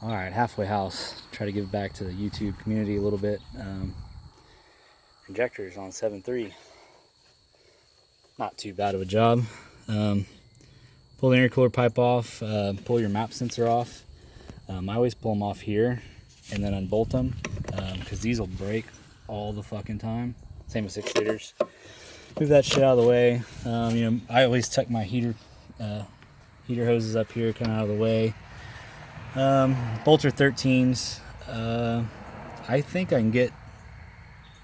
All right, halfway house. Try to give back to the YouTube community a little bit. Injectors on 7.3. Not too bad of a job. Pull the intercooler pipe off, pull your map sensor off. I always pull them off here and then unbolt them because these will break all the fucking time. Same with 6 liters. Move that shit out of the way. I always tuck my heater hoses up here, kind of out of the way. Bolts are 13s. I think I can get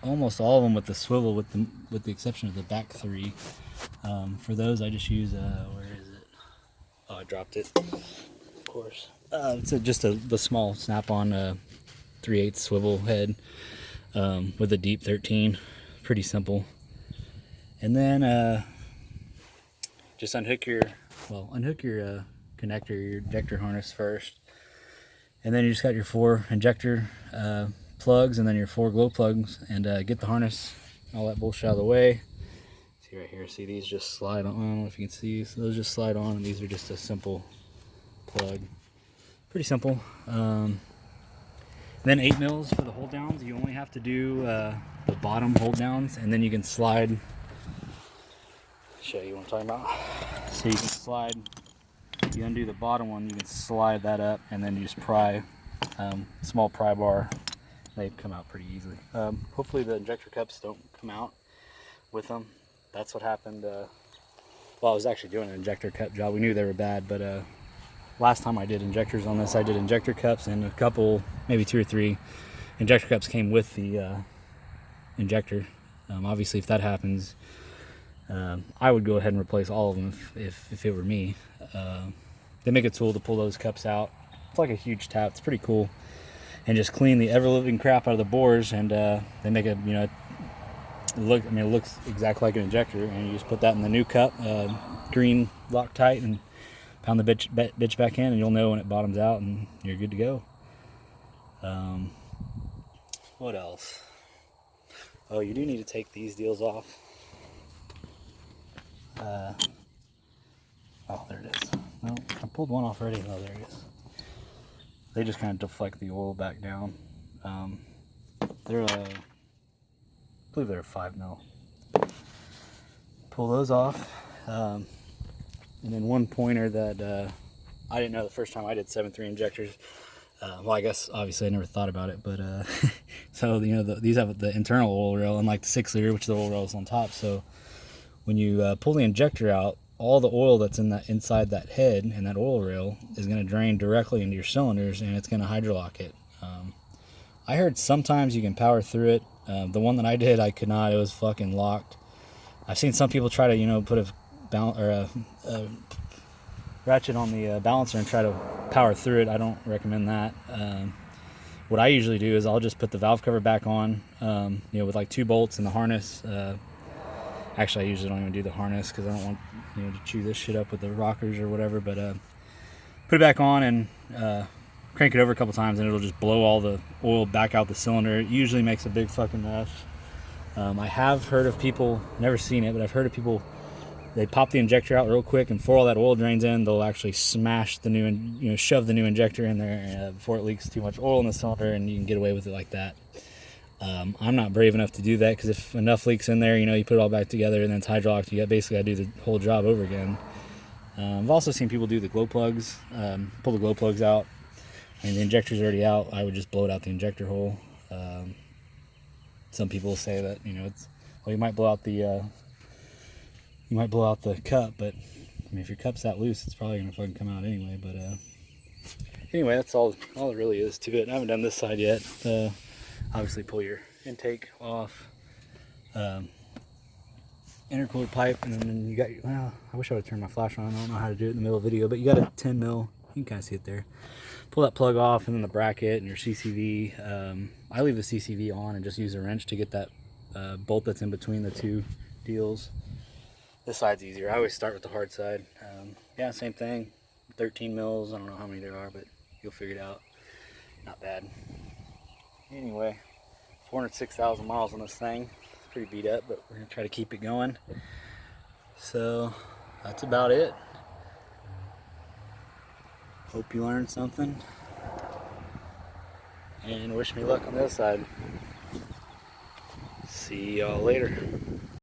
almost all of them with the swivel, with the exception of the back 3. For those, I just use where is it? Oh, I dropped it. Of course. It's just the small snap-on 3/8 swivel head with a deep 13. Pretty simple. And then just unhook your connector, your injector harness first. And then you just got your 4 injector plugs and then your 4 glow plugs, and get the harness, all that bullshit out of the way. See right here, see these just slide on. I don't know if you can see, so those just slide on, and these are just a simple plug. Pretty simple. Then 8 mils for the hold downs. You only have to do the bottom hold downs, and then you can slide. Show you what I'm talking about. So you can slide. You undo the bottom one, you can slide that up, and then you just pry, small pry bar. They come out pretty easily. Hopefully the injector cups don't come out with them. That's what happened. Well, I was actually doing an injector cup job. We knew they were bad, but last time I did injectors on this, I did injector cups, and a couple, maybe 2 or 3 injector cups came with the injector. Obviously, if that happens, I would go ahead and replace all of them if it were me. They make a tool to pull those cups out. It's like a huge tap. It's pretty cool. And just clean the ever-living crap out of the bores, and they make it, it looks exactly like an injector, and you just put that in the new cup, green Loctite, and pound the bitch back in, and you'll know when it bottoms out, and you're good to go. What else? Oh, you do need to take these deals off. Oh, there it is. No, I pulled one off already. Oh, there it is. They just kind of deflect the oil back down. They're I believe they're 5 mil. Pull those off. And then one pointer that I didn't know the first time I did 7.3 injectors. Well, I guess obviously I never thought about it, but so these have the internal oil rail, unlike the 6 liter, which the oil rail is on top. So when you pull the injector out, all the oil that's inside that head and that oil rail is going to drain directly into your cylinders, and it's going to hydrolock it. I heard sometimes you can power through it. The one that I did, I could not. It was fucking locked. I've seen some people try to put a ratchet on the balancer and try to power through it. I don't recommend that. What I usually do is I'll just put the valve cover back on, with like 2 bolts and the harness. Actually, I usually don't even do the harness because I don't want to chew this shit up with the rockers or whatever. But put it back on and crank it over a couple times, and it'll just blow all the oil back out the cylinder. It usually makes a big fucking mess. I have heard of people, never seen it, but I've heard of people, they pop the injector out real quick, and before all that oil drains in, they'll actually smash the new, shove the new injector in there before it leaks too much oil in the cylinder, and you can get away with it like that. I'm not brave enough to do that, because if enough leaks in there, you put it all back together and then it's hydraulic, you basically got to do the whole job over again. I've also seen people do the glow plugs, pull the glow plugs out. I mean, the injector's already out. I would just blow it out the injector hole. Some people say that you might blow out the cup, but I mean, if your cup's that loose, it's probably gonna fucking come out anyway. But anyway, that's all it really is to it. I haven't done this side yet. Obviously pull your intake off, intercooler pipe, and then you got I wish I would turn my flash on. I don't know how to do it in the middle of the video, but you got a 10 mil, you can kind of see it there. Pull that plug off, and then the bracket and your CCV. I leave the CCV on and just use a wrench to get that bolt that's in between the 2 deals. This side's easier. I always start with the hard side. Yeah, same thing, 13 mils, I don't know how many there are, but you'll figure it out. Not bad. Anyway, 406,000 miles on this thing. It's pretty beat up, but we're gonna try to keep it going. So that's about it. Hope you learned something. and wish me luck on the other side. See y'all later.